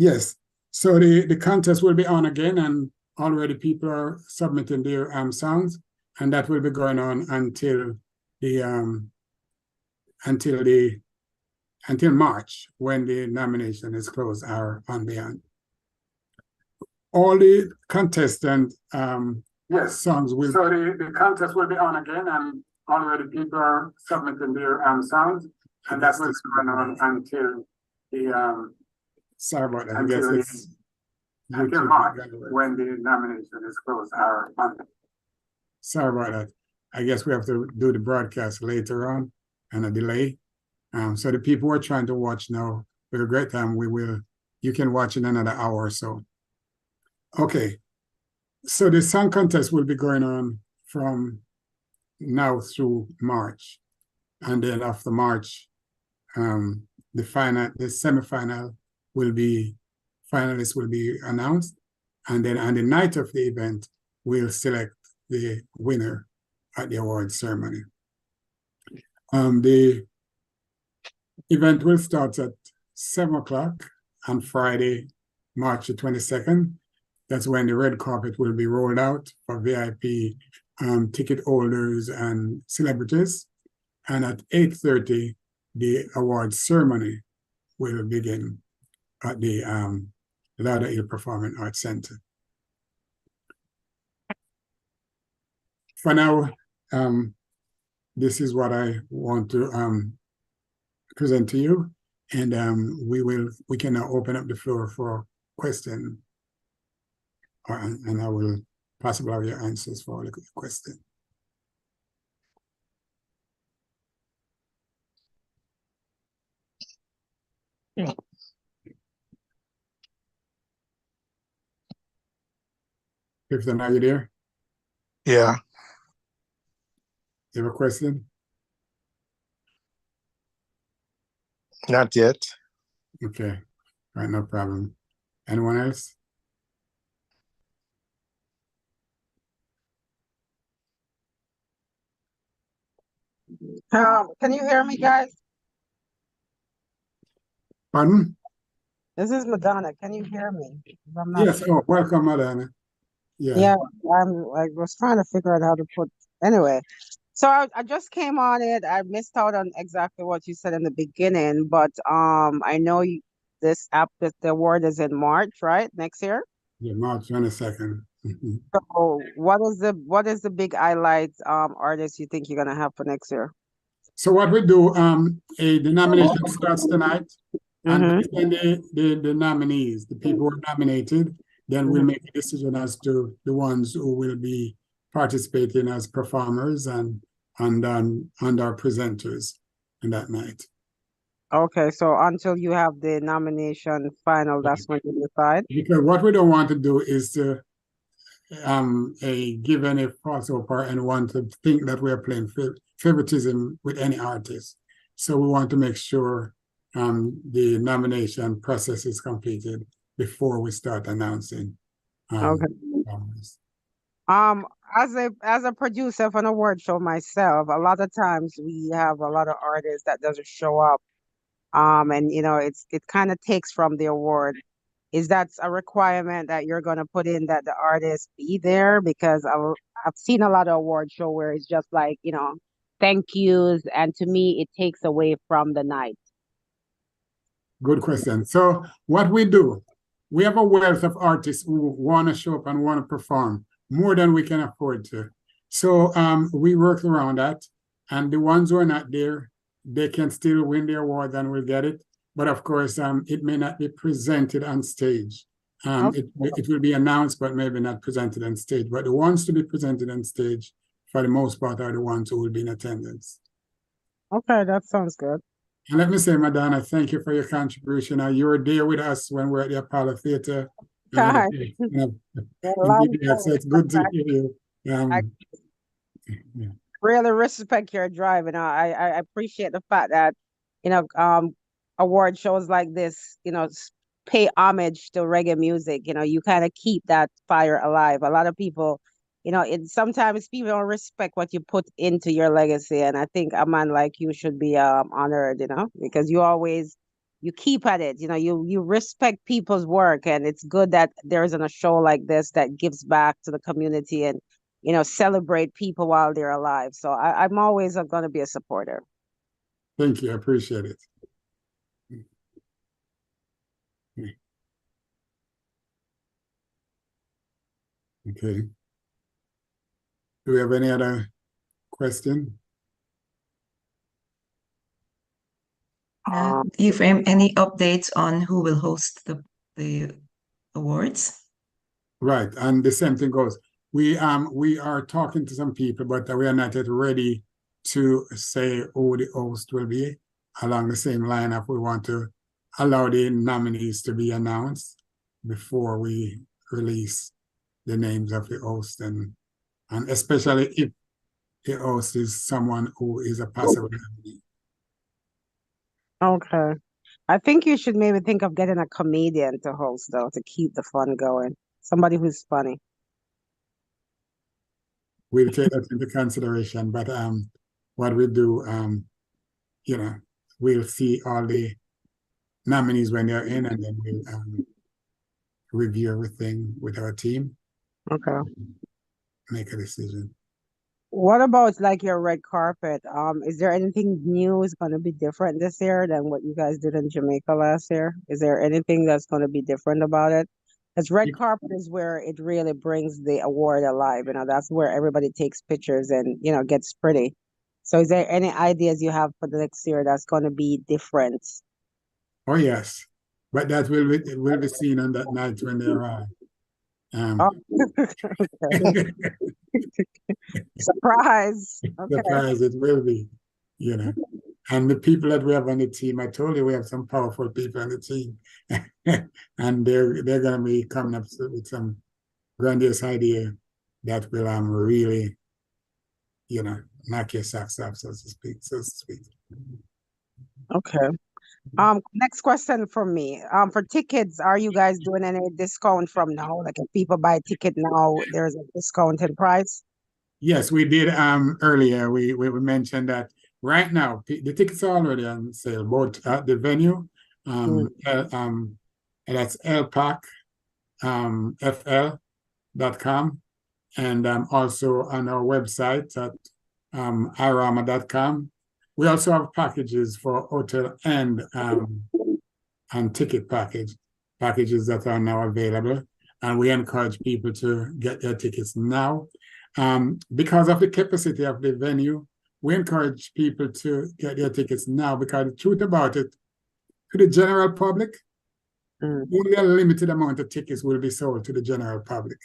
Yes. So the contest will be on again, and already people are submitting their songs, and that will be going on the until the until March, when the nomination is closed, or on beyond. All the contestant songs will. So the contest will be on again, and already people are submitting their songs, and that will be going on until the. Sorry about that. I guess it's until March, when the nomination is closed, or on. Sorry about that. I guess we have to do the broadcast later on, and a delay. So the people who are trying to watch now, with a great time, you can watch in another hour or so. Okay, so the song contest will be going on from now through March. And then after March, the semifinal finalists will be announced. And then on the night of the event, we'll select the winner at the award ceremony. The event will start at 7 o'clock on Friday, March the 22nd. That's when the red carpet will be rolled out for VIP ticket holders and celebrities. And at 8:30, the award ceremony will begin at the Lauderhill Performing Arts Center. For now, this is what I want to present to you, and we can now open up the floor for questions, and I will possibly have your answers for the question. Yeah. Clifton, are you there? Yeah. You have a question? Not yet. Okay. All right, no problem. Anyone else? Can you hear me, guys? Pardon? This is Madonna. Can you hear me? Yes. Oh, welcome, Madonna. Yeah, I was trying to figure out how to put. Anyway, so I just came on it. I missed out on exactly what you said in the beginning, but I know this the award is in March, right? Next year. Yeah, March 22nd. So what is the big highlight artist you think you're gonna have for next year? So what we do, the nomination starts tonight, and then the nominees, the people who are nominated, then we'll make a decision as to the ones who will be participating as performers and our presenters in that night. Okay, so until you have the nomination final, that's when you decide. Because what we don't want to do is to give any false hope or anyone to think that we are playing favoritism with any artist. So we want to make sure the nomination process is completed before we start announcing. Okay. As a producer for an award show myself, a lot of times we have a lot of artists that doesn't show up. And it kind of takes from the award. Is that a requirement that you're going to put in, that the artist be there? Because I've seen a lot of award show where it's just like, thank yous. And to me, it takes away from the night. Good question. So what we do, we have a wealth of artists who want to show up and want to perform more than we can afford to. So we work around that. And the ones who are not there, they can still win the award and we'll get it. But of course, it may not be presented on stage. It will be announced, but maybe not presented on stage. But the ones to be presented on stage, for the most part, are the ones who will be in attendance. Okay, that sounds good. And let me say, Madonna, thank you for your contribution. You were there with us when we were at the Apollo Theater. Hi. So it's good to hear you. I really respect your drive, and I appreciate the fact that award shows like this, pay homage to reggae music. You kind of keep that fire alive. A lot of people, sometimes people don't respect what you put into your legacy, and I think a man like you should be honored, because you always you keep at it. You know, you respect people's work, and it's good that there isn't a show like this that gives back to the community and, you know, celebrate people while they're alive. So I'm always going to be a supporter. Thank you. I appreciate it. Okay. Do we have any other question? Do you frame any updates on who will host the awards? Right, and the same thing goes. We are talking to some people, but we are not yet ready to say who the host will be. Along the same lineup, we want to allow the nominees to be announced before we release the names of the host, and especially if the host is someone who is a possible nominee. Okay. I think you should maybe think of getting a comedian to host, though, to keep the fun going. Somebody who's funny. We'll take that into consideration, but what we do, you know, we'll see all the nominees when they're in, and then we'll review everything with our team. Okay. Make a decision. What about like your red carpet? Is there anything new is going to be different this year than what you guys did in Jamaica last year? Is there anything that's going to be different about it? Because red carpet is where it really brings the award alive. You know, that's where everybody takes pictures and, you know, gets pretty. So is there any ideas you have for the next year that's going to be different? Oh yes, but that will be seen on that night when they arrive. Surprise. Okay. Surprise, it will be, you know. And the people that we have on the team, I told you we have some powerful people on the team. And they're going to be coming up with some grandiose idea that will really, you know, knock your socks off, so to speak. Okay. Next question from me. For tickets, are you guys doing any discount from now? Like if people buy a ticket now, there's a discount in price? Yes, we did earlier. We mentioned that right now the tickets are already on sale, both at the venue, and that's lpacfl.com, and also on our website at IRAWMA.com. We also have packages for hotel and ticket packages that are now available, and we encourage people to get their tickets now. Because of the capacity of the venue, we encourage people to get their tickets now, because the truth about it, to the general public, only a limited amount of tickets will be sold to the general public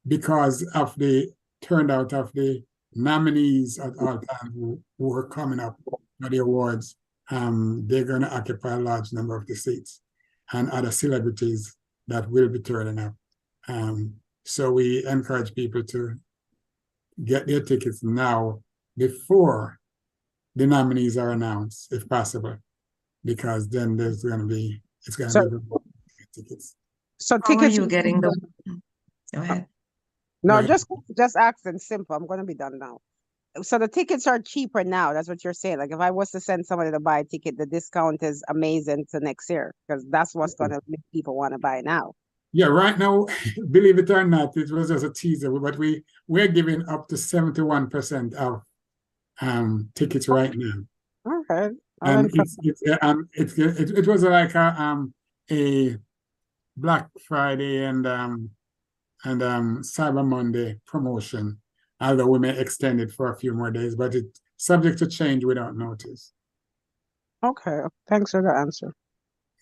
because of the turnout of the nominees at all times who are coming up for the awards. They're going to occupy a large number of the seats, and other celebrities that will be turning up. So we encourage people to get their tickets now before the nominees are announced, if possible, because then it's going to be tickets. So How are tickets. you getting the? Go ahead. No, Right. just asking simple. I'm going to be done now. So the tickets are cheaper now. That's what you're saying. Like if I was to send somebody to buy a ticket, the discount is amazing to next year, because that's what's going to make people want to buy now. Yeah, right now, believe it or not, it was just a teaser, but we're giving up to 71% of tickets right now. Okay. And it was like a Black Friday and Cyber Monday promotion, although we may extend it for a few more days, but it's subject to change without notice. Okay. Thanks for the answer.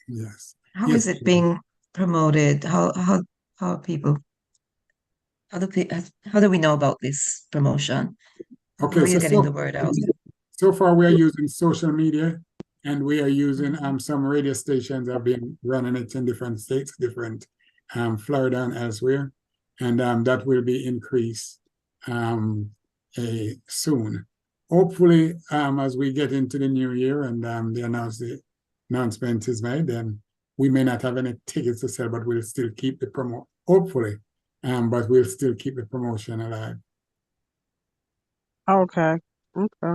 Yes. How Yes. is it being promoted? How people? How do we know about this promotion? Okay, How are you so getting the word out? so far we are using social media, and we are using some radio stations have been running it in different states, different Florida and elsewhere, and that will be increased soon. Hopefully, as we get into the new year and the announcement is made, then we may not have any tickets to sell, but we'll still keep the promo. Hopefully, but we'll still keep the promotion alive. Okay. Okay.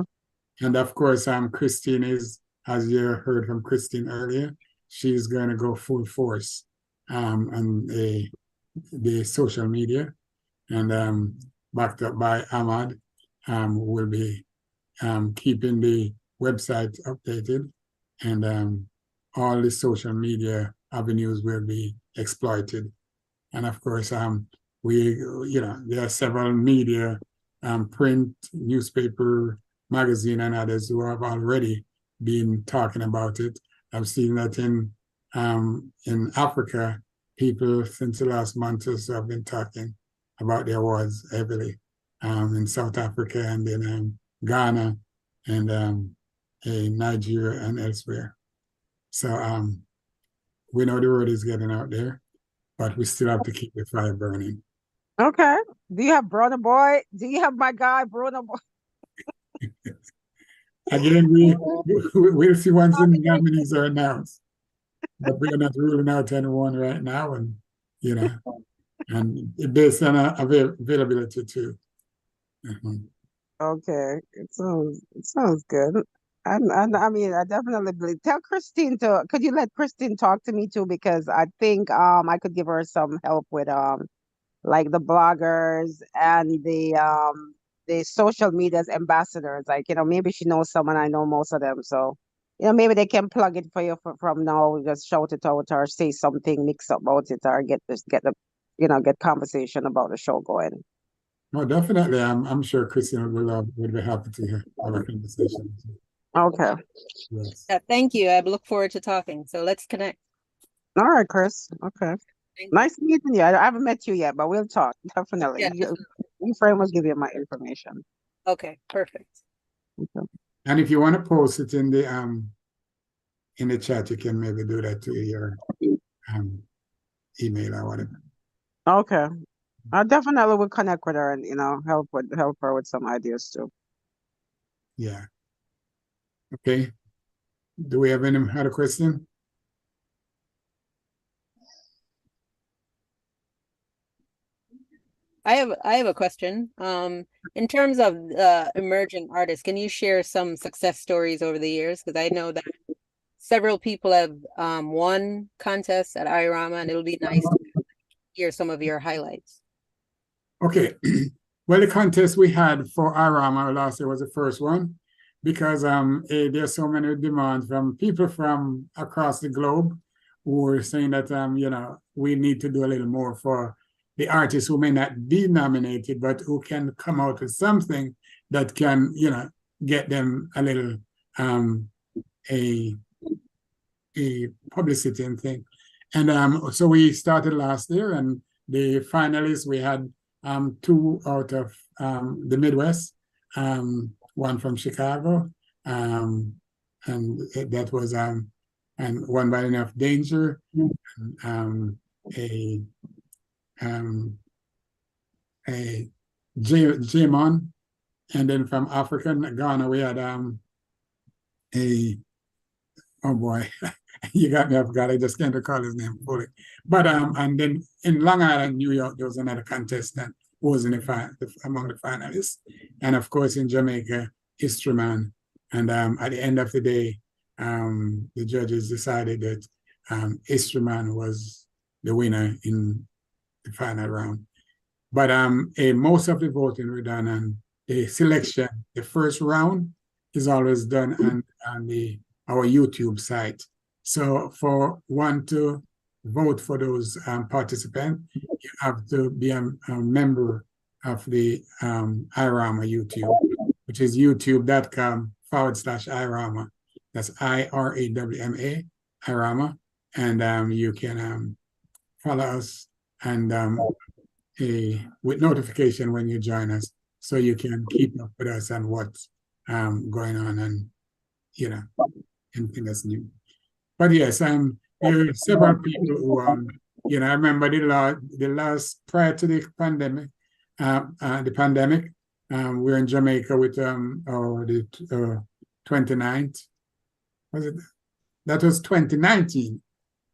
And of course, Christine is, as you heard from Christine earlier, she's going to go full force on the social media, and backed up by Ahmad, will be keeping the website updated, and all the social media avenues will be exploited. And of course, there are several media, print, newspaper, magazine, and others who have already been talking about it. I've seen that in Africa, people since the last month or so have been talking about the awards heavily, in South Africa and in Ghana and in Nigeria and elsewhere. So we know the word is getting out there, but we still have to keep the fire burning. Okay. Do you have Bruno Boy? Do you have my guy Bruno Boy? Again, we'll see once the nominees are announced, but we're not ruling out anyone right now, and and based on availability too. Okay, it sounds good. And I mean, I definitely believe. Tell Christine to. Could you let Christine talk to me too? Because I think I could give her some help with like the bloggers and the social media's ambassadors. Like, maybe she knows someone. I know most of them, so maybe they can plug it for you from now. Just shout it out or say something, mix about it, or get the get conversation about the show going. No, definitely. I'm sure Christian would be happy to have a conversation. Okay. Yes. Yeah, thank you. I look forward to talking. So let's connect. All right, Chris. Okay. Nice meeting you. I haven't met you yet, but we'll talk. Definitely. Yeah. Your friend will give you my information. Okay, perfect. Okay. And if you want to post it in the chat, you can maybe do that to your email or whatever. Okay. I definitely will connect with her and help her with some ideas too. Yeah. Okay. Do we have any other question? I have a question. In terms of emerging artists, can you share some success stories over the years? Because I know that several people have won contests at IRAWMA, and it'll be nice to hear some of your highlights. Okay. Well, the contest we had for IRAWMA last year was the first one, because there's so many demands from people from across the globe who were saying that we need to do a little more for the artists who may not be nominated, but who can come out with something that can get them a little a publicity and thing. And so we started last year, and the finalists, we had 2 out of the Midwest, one from Chicago, and that was and one by enough danger, a Jamon, and then from African Ghana we had oh boy, you got me off guard. I just can't recall his name fully. But and then in Long Island, New York, there was another contestant who was in among the finalists, and of course in Jamaica, Instrument. And at the end of the day, the judges decided that Instrument was the winner in the final round. But most of the voting were done, and the selection, the first round, is always done on our YouTube site. So for one to vote for those participants, you have to be a member of the IRAWMA YouTube, which is youtube.com/IRAWMA. That's IRAWMA, IRAWMA. And you can follow us and with notification when you join us, so you can keep up with us and what's going on, and anything that's new. But yes, there are several people who I remember the last prior to the pandemic, we were in Jamaica with the 29th. Was it? That was 2019.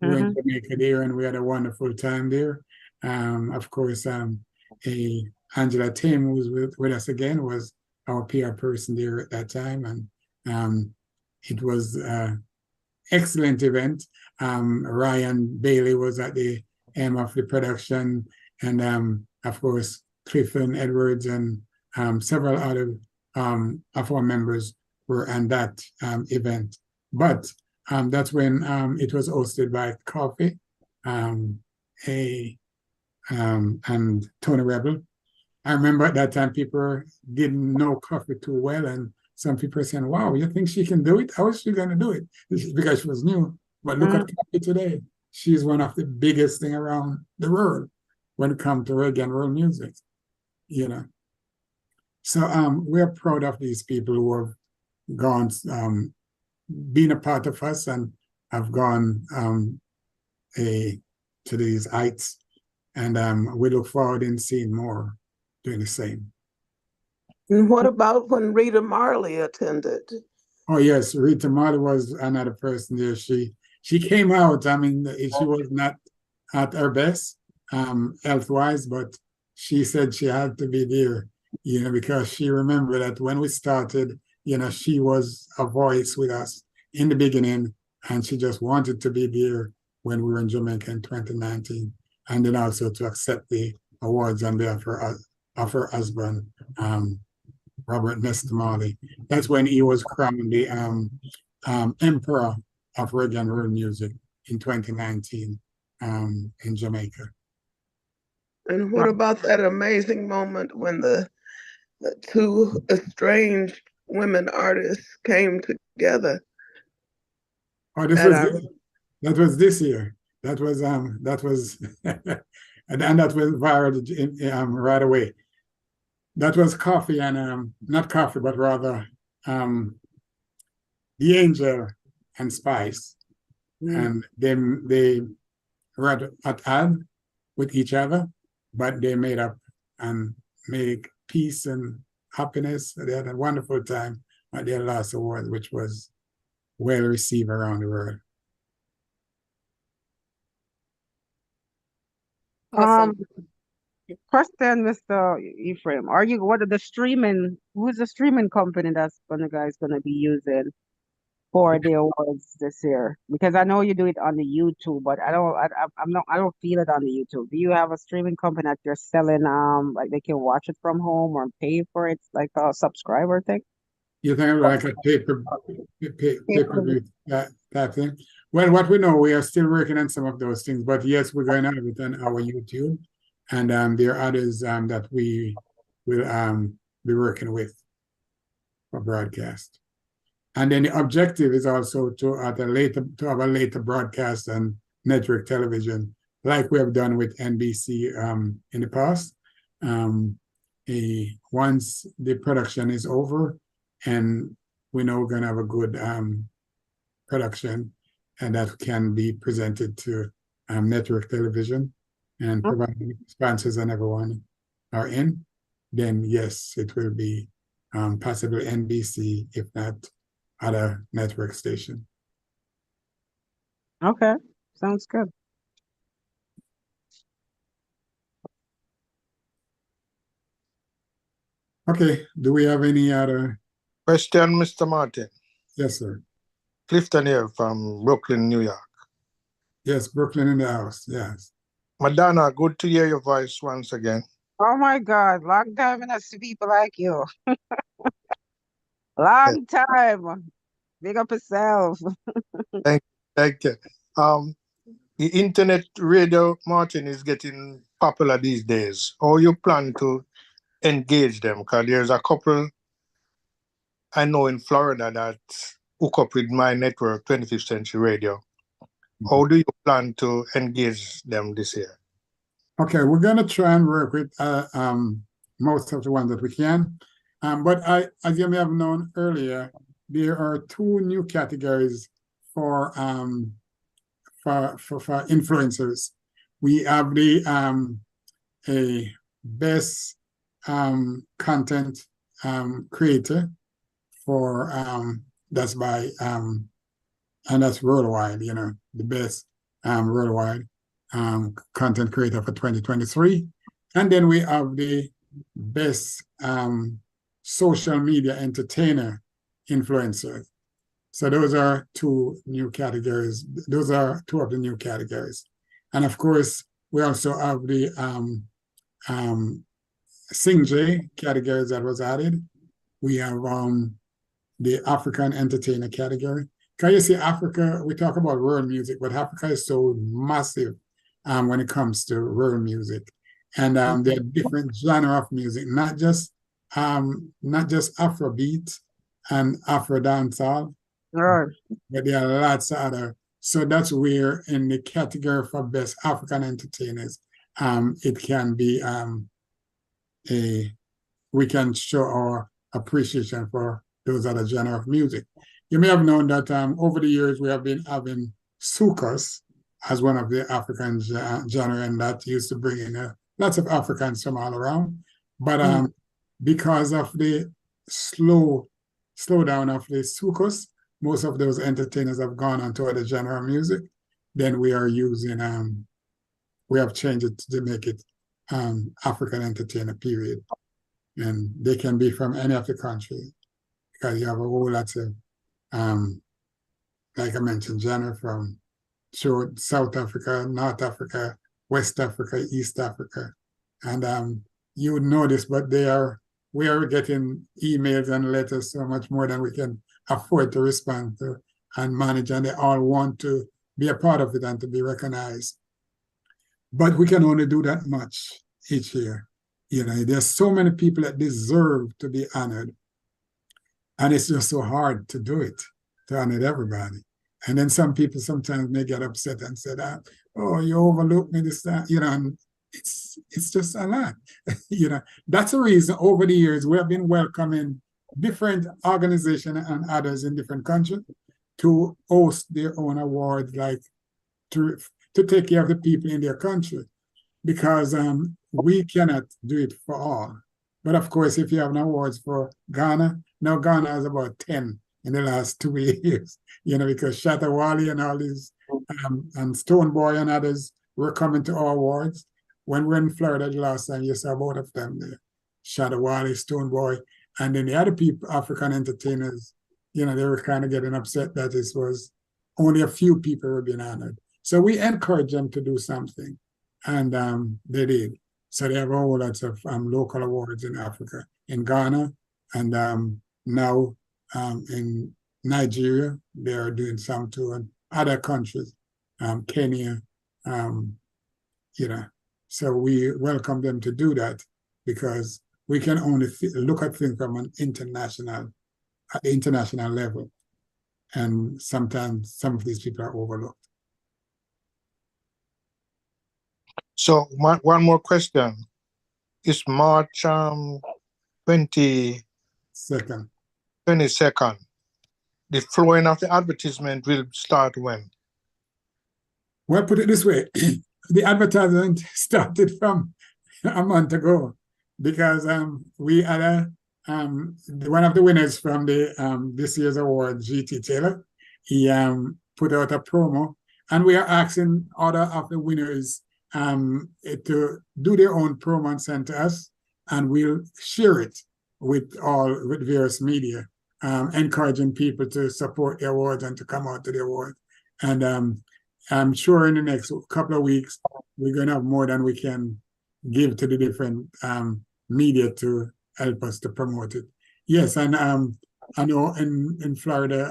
We were in Jamaica there, and we had a wonderful time there. Of course, Angela Tim, who was with us again, was our PR person there at that time, and it was excellent event. Ryan Bailey was at the end of the production, and of course Clifton Edwards and several other of our members were on that event. But that's when it was hosted by Coffee, and Tony Rebel. I remember at that time people didn't know Coffee too well, and some people were saying, "Wow, you think she can do it? How is she going to do it?" This is because she was new. But look at Coffee today. She's one of the biggest thing around the world when it comes to reggae and world music, you know. So we're proud of these people who have gone, been a part of us and have gone to these heights. And we look forward in seeing more doing the same. And what about when Rita Marley attended? Oh yes, Rita Marley was another person there. She came out. I mean, she was not at her best health-wise, but she said she had to be there, you know, because she remembered that when we started, you know, she was a voice with us in the beginning, and she just wanted to be there when we were in Jamaica in 2019, and then also to accept the awards on behalf of her husband, Robert Nesta Marley. That's when he was crowned the Emperor of Reggae and World Music in 2019 in Jamaica. And what about that amazing moment when the two estranged women artists came together? Oh, that was this year. That was and that was viral right away. That was Coffee and not Coffee, but rather The Angel and Spice. And they were at odds with each other, but they made up and made peace and happiness. They had a wonderful time at their last award, which was well received around the world. Awesome. Question, Mr. Ephraim, who's the streaming company that's gonna be using for the awards this year? Because I know you do it on the YouTube, but I don't feel it on the YouTube. Do you have a streaming company that you're selling, like they can watch it from home or pay for it, like a subscriber thing? You think like a pay-per-view type thing? Well, what we know, we are still working on some of those things, but yes, we're going to have it on our YouTube. And there are others that we will be working with for broadcast. And then the objective is also to have a later broadcast on network television, like we have done with NBC in the past. Once the production is over and we know we're going to have a good production, and that can be presented to network television, and providing sponsors and everyone are in, then yes, it will be possibly NBC, if not other network station. Okay, sounds good. Okay, do we have any other? Question, Mr. Martin. Yes, sir. Clifton here from Brooklyn, New York. Yes, Brooklyn in the house, yes. Madonna, good to hear your voice once again. Oh my God, long time and I see people like you. Long time. Big up yourself. Thank you. The internet radio, Martin, is getting popular these days. How you plan to engage them? Because there's a couple I know in Florida that hook up with my network, 25th Century Radio. How do you plan to engage them this year? Okay, we're going to try and work with most of the ones that we can. But as you may have known earlier, there are two new categories for influencers. We have the a best content creator for that's by and that's worldwide, you know, the best worldwide content creator for 2023. And then we have the best social media entertainer influencer. So those are two new categories. Those are two of the new categories. And of course, we also have the Sing-J categories that was added. We have the African entertainer category. Can you see Africa, we talk about world music, but Africa is so massive when it comes to world music. And there are different genre of music, not just Afrobeat and Afro dancehall, Right. but there are lots of other. So that's where in the category for best African entertainers, it can be we can show our appreciation for those other genre of music. You may have known that over the years we have been having soukous as one of the African genre, and that used to bring in lots of Africans from all around. But because of the slowdown of the soukous, most of those entertainers have gone on to other genre of music. Then we are using we have changed it to make it African entertainer, period. And they can be from any of the countries because you have a whole lot of, like I mentioned, genre from South Africa, North Africa, West Africa, East Africa. And you would know this, but we are getting emails and letters so much more than we can afford to respond to and manage, and they all want to be a part of it and to be recognized. But we can only do that much each year. You know, there's so many people that deserve to be honored. And it's just so hard to do it, to honor everybody. And then some people sometimes may get upset and say that, oh, you overlooked me this time, you know, and it's just a lot. You know, that's the reason over the years we have been welcoming different organizations and others in different countries to host their own awards, like to take care of the people in their country, because we cannot do it for all. But of course, if you have an awards for Ghana, now Ghana has about 10 in the last 2 years, you know, because Shatta Wali and all these, and Stone Boy and others were coming to our awards. When we were in Florida the last time, you saw both of them there, Shatta Wali, Stone Boy, and then the other people, African entertainers, you know, they were kind of getting upset that this was only a few people were being honored. So we encouraged them to do something, and they did. So they have a whole lot of local awards in Africa, in Ghana, and now in Nigeria, they are doing some too, and other countries, Kenya, you know. So we welcome them to do that because we can only look at things from an international level. And sometimes some of these people are overlooked. So one more question. Is March 22nd, the flowing of the advertisement will start when? Well, put it this way, the advertisement started from a month ago because we had one of the winners from the this year's award, G.T. Taylor. He put out a promo, and we are asking other of the winners to do their own promo and send to us, and we'll share it with various media, encouraging people to support the awards and to come out to the award. And I'm sure in the next couple of weeks, we're going to have more than we can give to the different media to help us to promote it. Yes, and I know in Florida,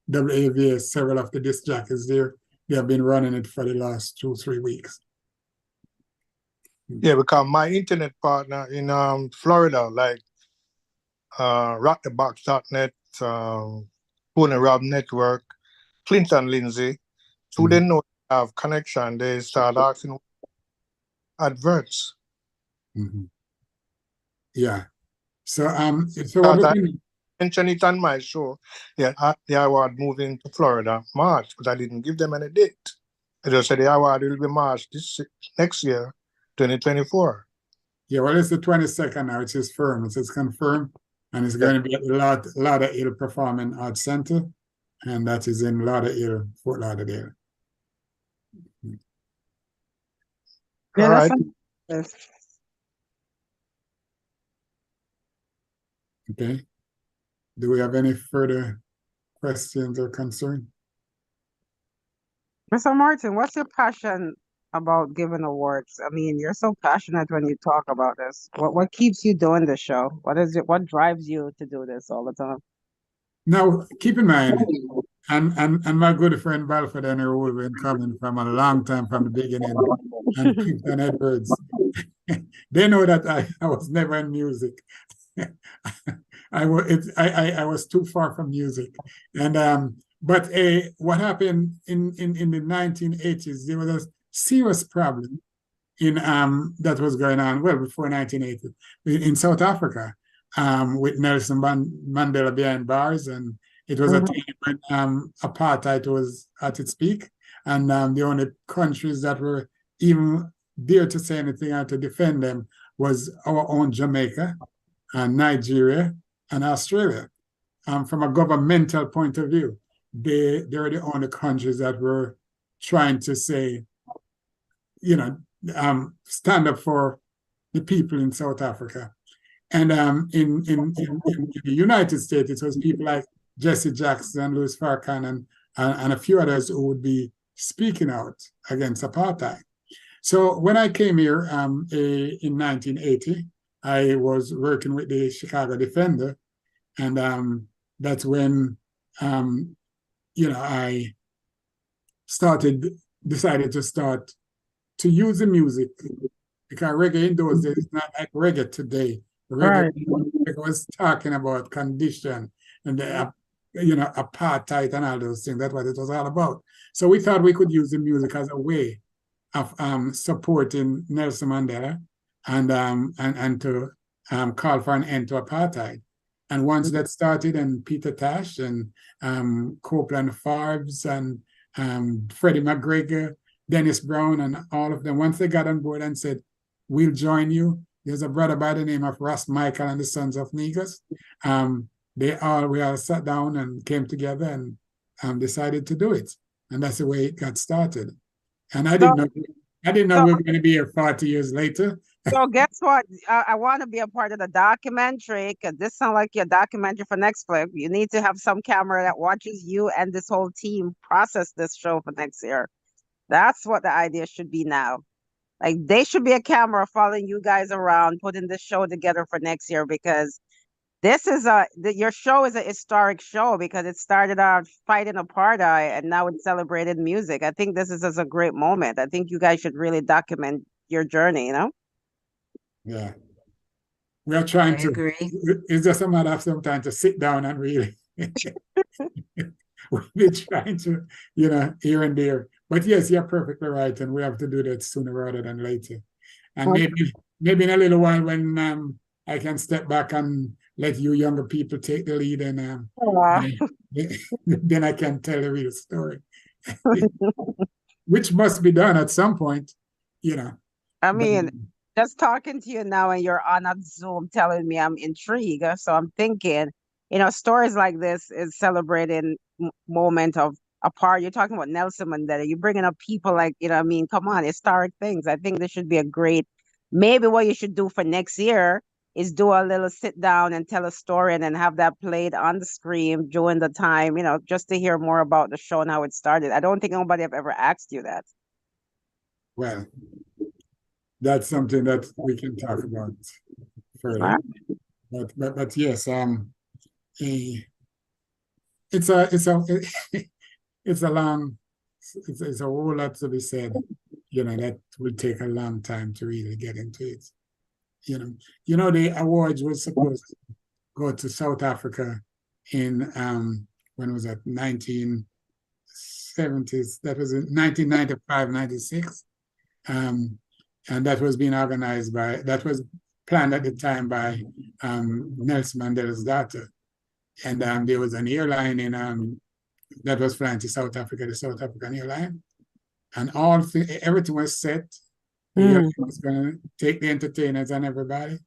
WAVA, several of the disc jockeys there, they have been running it for the last 2-3 weeks. Yeah, because my internet partner in Florida, like rockthebox.net, Tony Rob Network, Clinton Lindsay, so they know they have connection, they start asking adverts. Yeah. So what I mentioned it on my show. Yeah, the award moving to Florida March, but I didn't give them any date. I just said the award will be March next year, 2024. Yeah, well, it's the 22nd now. It's just firm. It's confirmed, and it's going to be at the Lauderhill Performing Arts Center, and that is in Lauderhill, Fort Lauderdale. All right. Okay. Do we have any further questions or concerns. Mr. Martin, what's your passion about giving awards? I mean, you're so passionate when you talk about this. What keeps you doing the show? What is it? What drives you to do this all the time? Now, keep in mind, and my good friend Balfour and I have been coming from a long time from the beginning, and Clifton Edwards, they know that I was never in music. I was too far from music, and but what happened in the 1980s? There was a serious problem in that was going on well before 1980 in South Africa, with Nelson Mandela behind bars, and it was a time when apartheid was at its peak, and the only countries that were even dare to say anything or to defend them was our own Jamaica, and Nigeria, and Australia. From a governmental point of view, they were the only countries that were trying to say, stand up for the people in South Africa. And in the United States, it was people like Jesse Jackson, Louis Farrakhan, and a few others who would be speaking out against apartheid. So when I came here in 1980, I was working with the Chicago Defender, and that's when I decided to start to use the music, because reggae in those days is not like reggae today. Reggae was talking about condition and apartheid and all those things. That's what it was all about. So we thought we could use the music as a way of supporting Nelson Mandela and to call for an end to apartheid. And once that started, and Peter Tosh and Copeland Forbes and Freddie McGregor, Dennis Brown, and all of them, once they got on board and said, we'll join you. There's a brother by the name of Ross Michael and the Sons of Negus. We all sat down and came together and decided to do it. And that's the way it got started. And I didn't know we were going to be here 40 years later. So guess what? I want to be a part of the documentary, because this sounds like your documentary for next flip. You need to have some camera that watches you and this whole team process this show for next year. That's what the idea should be now. Like, they should be a camera following you guys around, putting this show together for next year, because this is your show is a historic show, because it started out fighting apartheid and now it's celebrated music. I think this is a great moment. I think you guys should really document your journey, Yeah. We are trying to agree. It's just a matter of some time to sit down and really we've been trying to, here and there. But yes, you're perfectly right, and we have to do that sooner rather than later. And maybe in a little while, when I can step back and let you younger people take the lead, and then I can tell the real story, which must be done at some point, I mean, just talking to you now and you're on a Zoom telling me, I'm intrigued. So I'm thinking, stories like this is celebrating moment of apart. You're talking about Nelson Mandela. You're bringing up people like, come on, historic things. I think this should be maybe what you should do for next year is do a little sit down and tell a story and then have that played on the screen during the time, just to hear more about the show and how it started. I don't think nobody have ever asked you that. Well, that's something that we can talk about further. But yes, it's a whole lot to be said. That will take a long time to really get into it. The awards were supposed to go to South Africa in when was that, 1970s? That was in 1995, 96. And that was being organized that was planned at the time by Nelson Mandela's daughter. And there was an airline that was flying to South Africa, the South African airline. And everything was set. The airline was going to take the entertainers and everybody.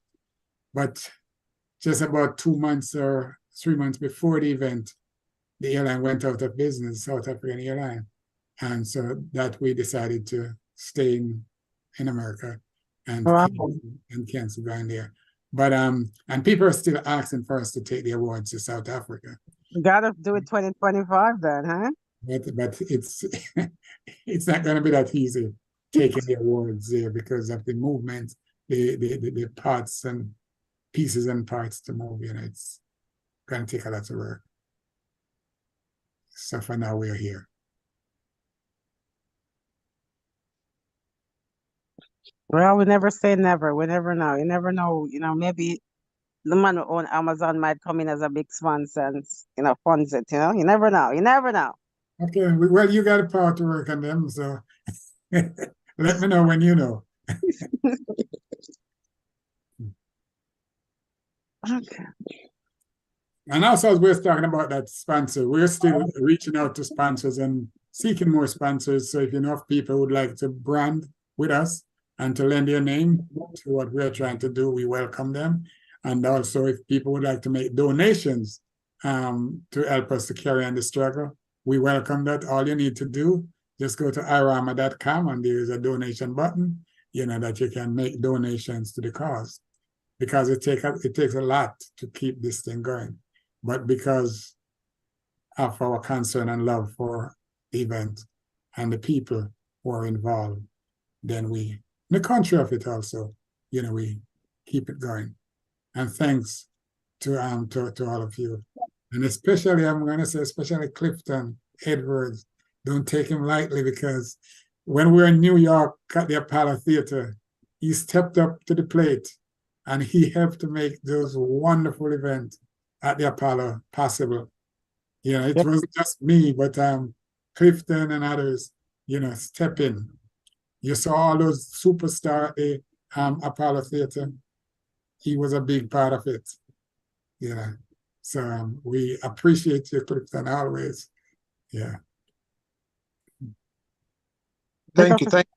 But just about 2 months or 3 months before the event, the airline went out of business, South African airline. And so that we decided to stay in America and cancel going there. But and people are still asking for us to take the awards to South Africa. You gotta do it 2025 then, huh? But it's it's not going to be that easy taking the awards there because of the movement, the parts and pieces and parts to move. You know, it's going to take a lot of work. So for now, we're here. Well, we never say never. We never know. You never know. You know, maybe the man who own Amazon might come in as a big sponsor and, you know, funds it. You know, you never know. You never know. Okay, well, you got a power to work on them, so let me know when you know. Okay. And also, as we're talking about that sponsor, we're still reaching out to sponsors and seeking more sponsors. So if you know of people who would like to brand with us and to lend their name to what we're trying to do, we welcome them. And also, if people would like to make donations to help us to carry on the struggle, we welcome that. All you need to do, just go to IRAWMA.com and there's a donation button, you know, that you can make donations to the cause. Because it takes a lot to keep this thing going. But because of our concern and love for the event and the people who are involved, then the country of it also, you know, we keep it going. And thanks to all of you. And especially, I'm going to say, especially Clifton Edwards, don't take him lightly because when we were in New York at the Apollo Theater, he stepped up to the plate and he helped to make those wonderful events at the Apollo possible. You know, it wasn't just me, but Clifton and others, you know, step in. You saw all those superstars at the Apollo Theater. He was a big part of it. You know, so we appreciate you, Clifton, always. Yeah. Thank you. Thank you.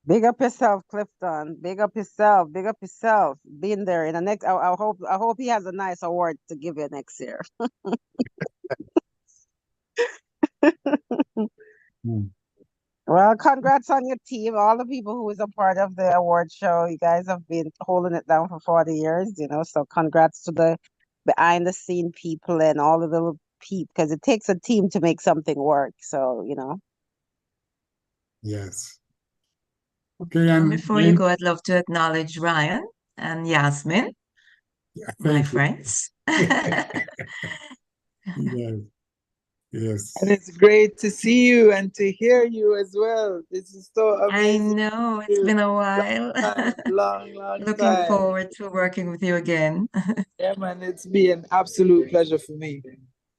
Big up yourself, Clifton. Big up yourself. Big up yourself. Being there in the next. I hope he has a nice award to give you next year. Well, congrats on your team, all the people who is a part of the award show. You guys have been holding it down for 40 years, you know, so congrats to the behind the scene people and all the little people, because it takes a team to make something work. So, you know. Yes. Okay, And before you go, I'd love to acknowledge Ryan and Yasmin, my friends. Yes. Yes. And it's great to see you and to hear you as well. This is so amazing. I know, it's been a while. Long Looking time. forward to working with you again. Yeah, man, it's been an absolute pleasure for me.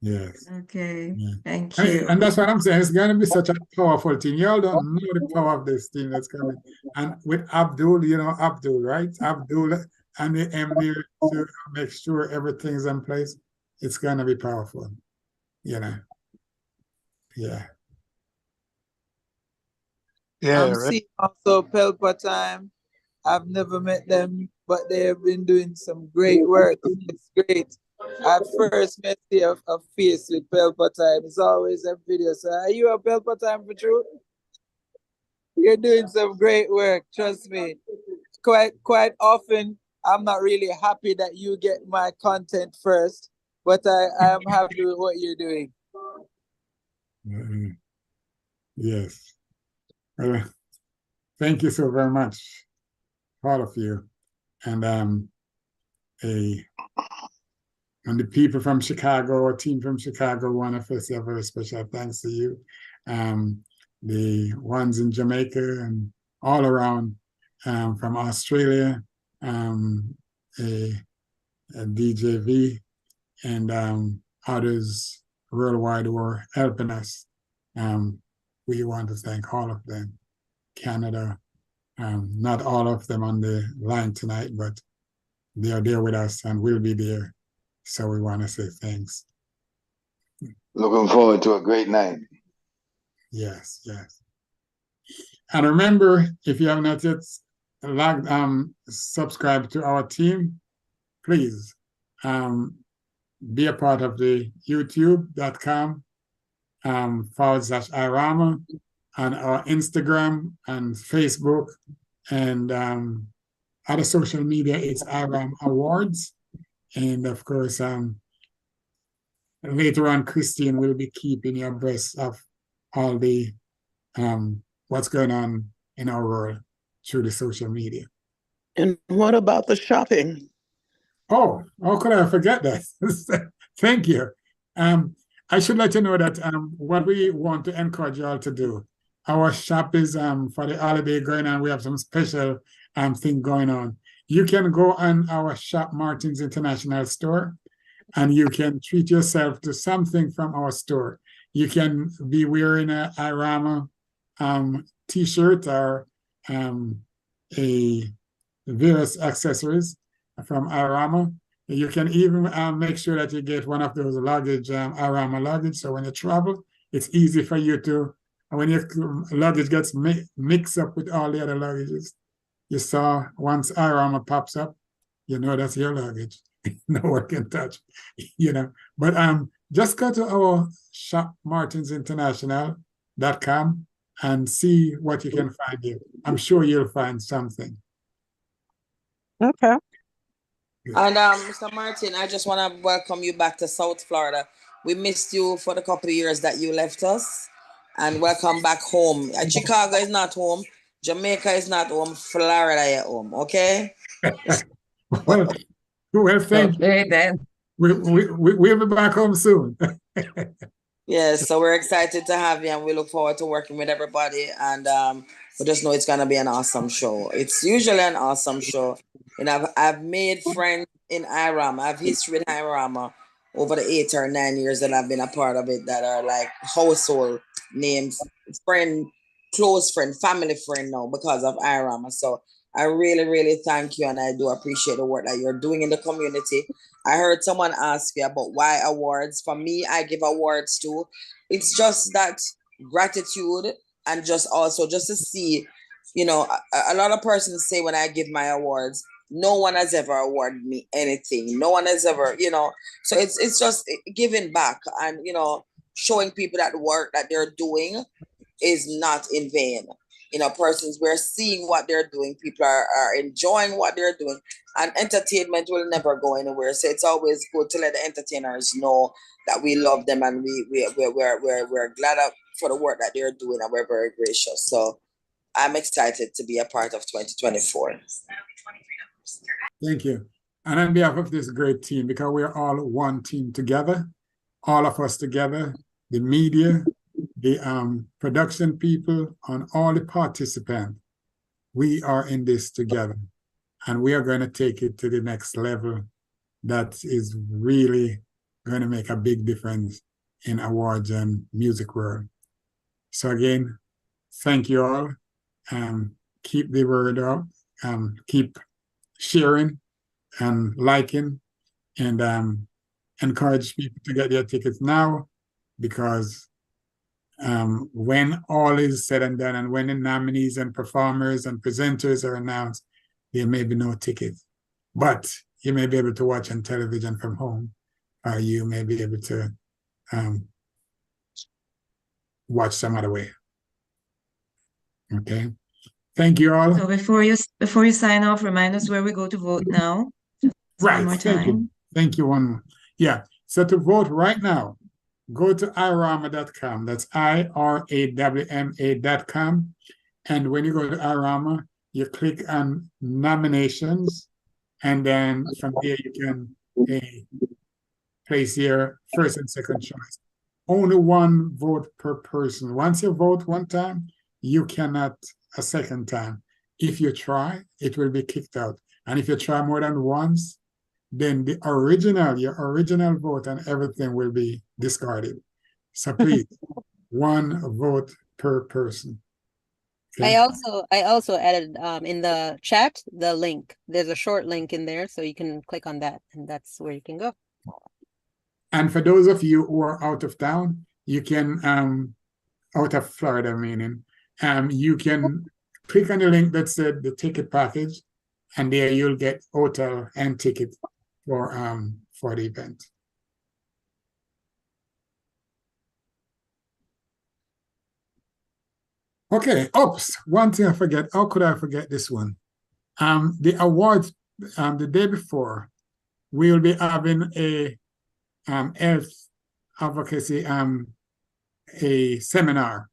Yes. Okay, Yeah. thank you. And that's what I'm saying. It's going to be such a powerful team. You all don't know the power of this team that's coming. And with Abdul, you know, Abdul, right? Abdul and the Emir to make sure everything's in place. It's going to be powerful, you know. Yeah. Yeah. I'm seeing also Pelpa Time. I've never met them, but they have been doing some great work. It's great. I first met a face with Pelpa Time. It's always a video. So are you a Pelpa Time for true? You're doing some great work, trust me. Quite often, I'm not really happy that you get my content first, but I am happy with what you're doing. Yes. Well, thank you so very much, all of you. And the people from Chicago, a team from Chicago, want to say a very special thanks to you. The ones in Jamaica and all around, from Australia, a DJV, and others worldwide who are helping us. We want to thank all of them. Canada, not all of them on the line tonight, but they are there with us and will be there. So we want to say thanks. Looking forward to a great night. Yes, yes. And remember, if you have not yet subscribed to our team, please be a part of the youtube.com /IRAWMA on our Instagram and Facebook and other social media. It's IRAWMA Awards. And of course, later on, Christine will be keeping you abreast of all the what's going on in our world through the social media. And what about the shopping? Oh, how could I forget that? Thank you. I should let you know that what we want to encourage you all to do. Our shop is for the holiday going on. We have some special thing going on. You can go on our shop, Martin's International Store, and you can treat yourself to something from our store. You can be wearing a IRAWMA t-shirt or a various accessories from IRAWMA. You can even make sure that you get one of those luggage, IRAWMA luggage, so when you travel, it's easy for you to, when your luggage gets mixed up with all the other luggages, you saw once IRAWMA pops up, you know that's your luggage. No one can touch, you know. But just go to our shop, martinsinternational.com, and see what you can find here. I'm sure you'll find something. Okay. And Mr. Martin, I just want to welcome you back to South Florida. We missed you for the couple of years that you left us, and welcome back home. Chicago is not home. Jamaica is not home. Florida is home. Okay. Well, thank you. Okay, then. We'll be back home soon. Yes, so we're excited to have you, and we look forward to working with everybody. And we just know it's gonna be an awesome show. It's usually an awesome show. And I've made friends in IRAWMA. I have history in IRAWMA over the 8 or 9 years that I've been a part of it that are like household names, friend, close friend, family friend now because of IRAWMA. So I really, really thank you, and I do appreciate the work that you're doing in the community. I heard someone ask you about why awards. For me, I give awards too. It's just that gratitude, and just also just to see, you know, a lot of persons say when I give my awards, no one has ever awarded me anything. No one has ever, you know. So it's just giving back, and, you know, showing people that the work that they're doing is not in vain. You know, persons, we're seeing what they're doing. People are enjoying what they're doing, and entertainment will never go anywhere. So it's always good to let the entertainers know that we love them, and we're glad for the work that they're doing, and we're very gracious. So I'm excited to be a part of 2024. Thank you. And on behalf of this great team, because we're all one team together, all of us together, the media, the production people, and all the participants, we are in this together. And we are going to take it to the next level that is really going to make a big difference in awards and music world. So again, thank you all. Keep the word up. Keep sharing and liking, and encourage people to get their tickets now, because when all is said and done, and when the nominees and performers and presenters are announced, there may be no tickets, but you may be able to watch on television from home, or you may be able to watch some other way. Okay. Thank you all. So before you sign off, remind us where we go to vote now. Just Right. one more Thank you. time. Thank you. One more. Yeah. So to vote right now, go to IRAWMA.com. That's IRAWMA.com. And when you go to IRAWMA, you click on nominations, and then from there you can place your first and second choice. Only one vote per person. Once you vote one time, you cannot a second time. If you try, it will be kicked out. And if you try more than once, then your original vote and everything will be discarded. So please, one vote per person. Okay? I also added in the chat the link. There's a short link in there, so you can click on that, and that's where you can go. And for those of you who are out of town, you can out of Florida, meaning you can click on the link that said the ticket package, and there you'll get hotel and ticket for the event. Okay, oops, one thing I forget. How could I forget this one? The awards, the day before, we will be having a health advocacy a seminar,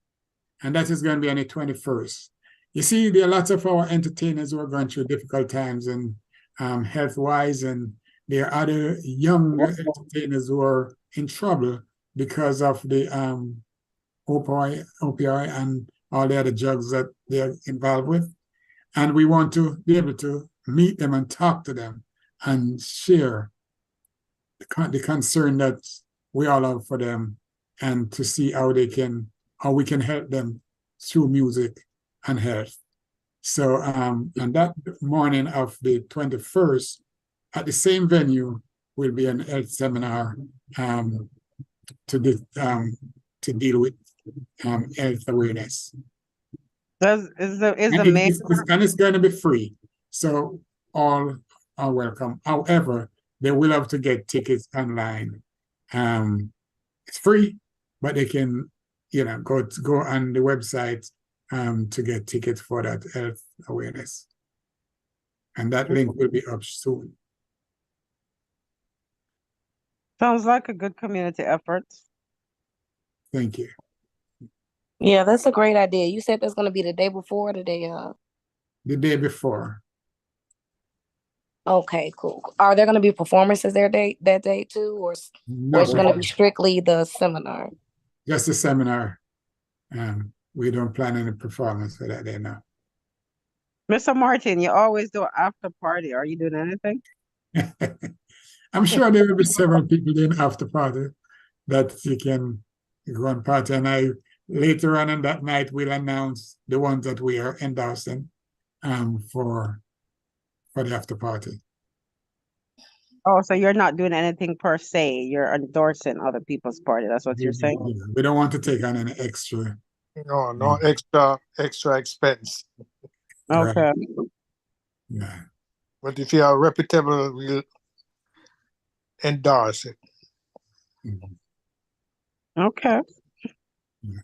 and that is going to be on the 21st. You see, there are lots of our entertainers who are going through difficult times and health-wise, and there are other young entertainers who are in trouble because of the opioid and all the other drugs that they're involved with. And we want to be able to meet them and talk to them and share the concern that we all have for them, and to see how we can help them through music and health. So and that morning of the 21st, at the same venue, will be an health seminar to deal with health awareness. And It's going to be free, so all are welcome. However, they will have to get tickets online. It's free, but they can, go on the website to get tickets for that health awareness. And that link will be up soon. Sounds like a good community effort. Thank you. Yeah, that's a great idea. You said that's going to be the day before, the day of? The day before. Okay, cool. Are there going to be performances that day too, or it's going to be strictly the seminar? Just a seminar. We don't plan any performance for that day now. Mr. Martin, you always do an after party. Are you doing anything? I'm sure there will be several people doing after party that you can go and party. And later on in that night, we'll announce the ones that we are endorsing for the after party. Oh, so you're not doing anything per se. You're endorsing other people's party. That's what you're saying? We don't want to take on any extra. No extra expense. Okay. Right. Yeah. But if you are reputable, we'll endorse it. Okay. Yeah.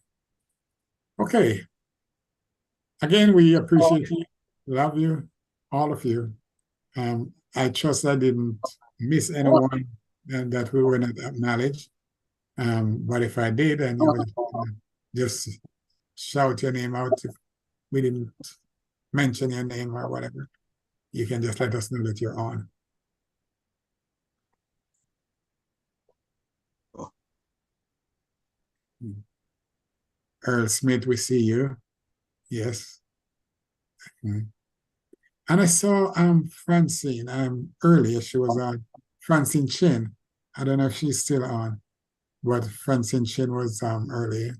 Okay. Again, we appreciate you, love you, all of you. I trust I didn't miss anyone and that we were not acknowledged. But if I did, and you would just shout your name out if we didn't mention your name or whatever, you can just let us know that you're on. Earl Smith, we see you. Yes. And I saw Francine earlier. She was on, Francine Chin. I don't know if she's still on, but Francine Chin was earlier.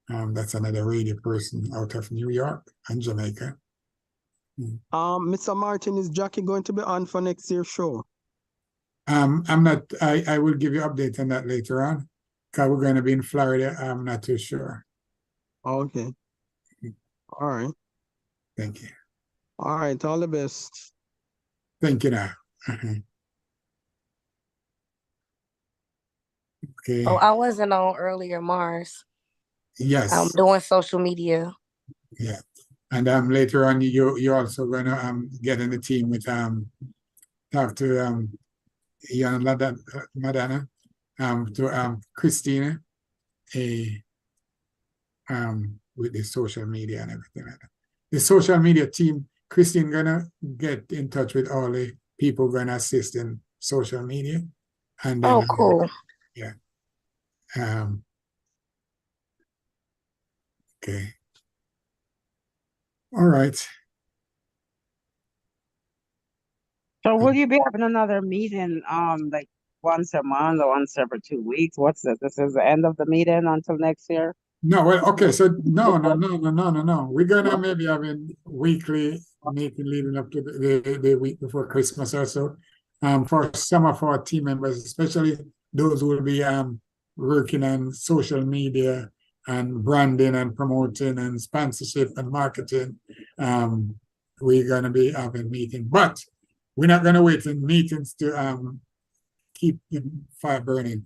That's another radio person out of New York and Jamaica. Mr. Martin, is Jackie going to be on for next year's show? I'm not. I will give you updates on that later on, because we're going to be in Florida. I'm not too sure. Okay. All right. Thank you. All right. All the best. Thank you now. Okay. Oh, I wasn't on earlier, Mars. Yes. I'm doing social media. Yeah. And later on, you're also going to get in the team with talk to Ian Madana, to Christina, with the social media and everything like that. The social media team, Christine gonna get in touch with all the people gonna assist in social media. And then, cool. Yeah. Okay. All right. So will you be having another meeting like once a month or once every 2 weeks? What's this? This is the end of the meeting until next year? No, well, okay, so no. We're gonna maybe have a weekly meeting leading up to the week before Christmas or so. For some of our team members, especially those who will be working on social media and branding and promoting and sponsorship and marketing, we're gonna be having a meeting. But we're not gonna wait in meetings to keep the fire burning.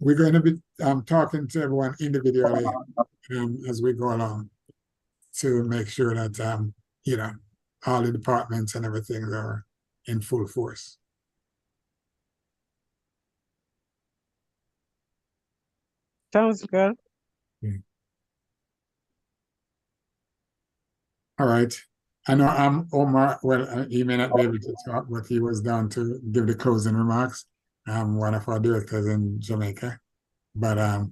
We're going to be talking to everyone individually as we go along. to make sure that you know, all the departments and everything are in full force. Sounds good. All right. I know Omar, well, he may not be able to talk, but he was down to give the closing remarks. One of our directors in Jamaica, but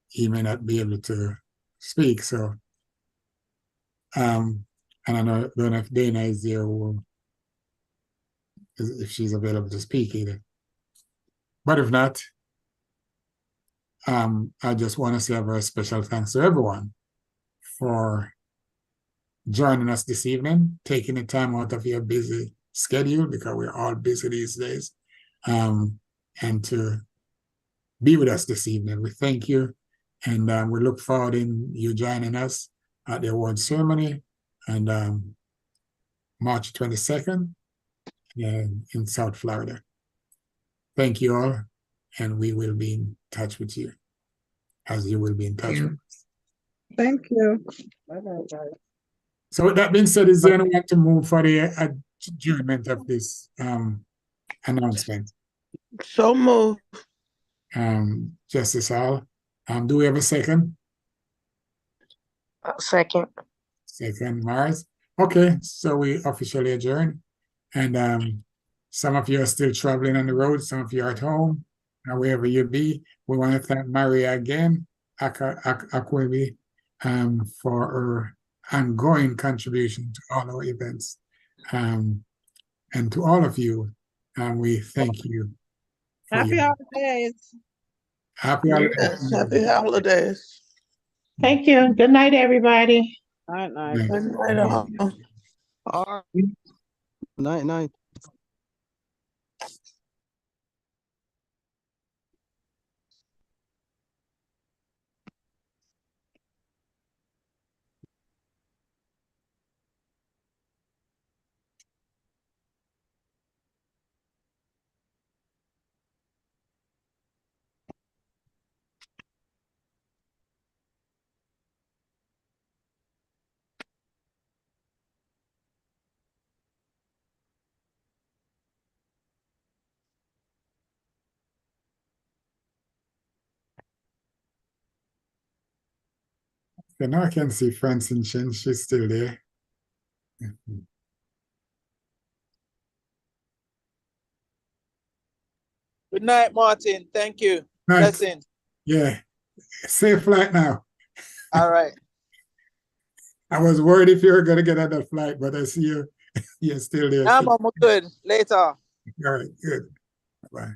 he may not be able to speak. So, and I don't know if Dana is there, or if she's available to speak either. But if not, I just want to say a very special thanks to everyone for joining us this evening, taking the time out of your busy schedule, because we're all busy these days, and to be with us this evening. We thank you, and we look forward in you joining us at the award ceremony and March 22nd in South Florida. Thank you all, and we will be in touch with you, as you will be in touch with us. Thank you. Bye-bye, guys. So with that being said, is there anyone to move for the adjournment of this announcement? So moved. Justice Hall. Do we have a second? Second. Second, Mars. Okay, so we officially adjourn. And some of you are still traveling on the road, some of you are at home, and wherever you be. We want to thank Maria again, Akwebi, for her ongoing contribution to all our events. And to all of you, we thank you. Happy holidays. Happy holidays. Yes, happy holidays. Thank you. Good night, everybody. Night, night. Good night, all. All right. Night, night. So now I can see Francine Shin, she's still there. Good night, Martin. Thank you. Night. Blessing. Yeah, safe flight now. All right. I was worried if you were going to get on that flight, but I see you're still there. I'm good. Later. All right, good. Bye-bye.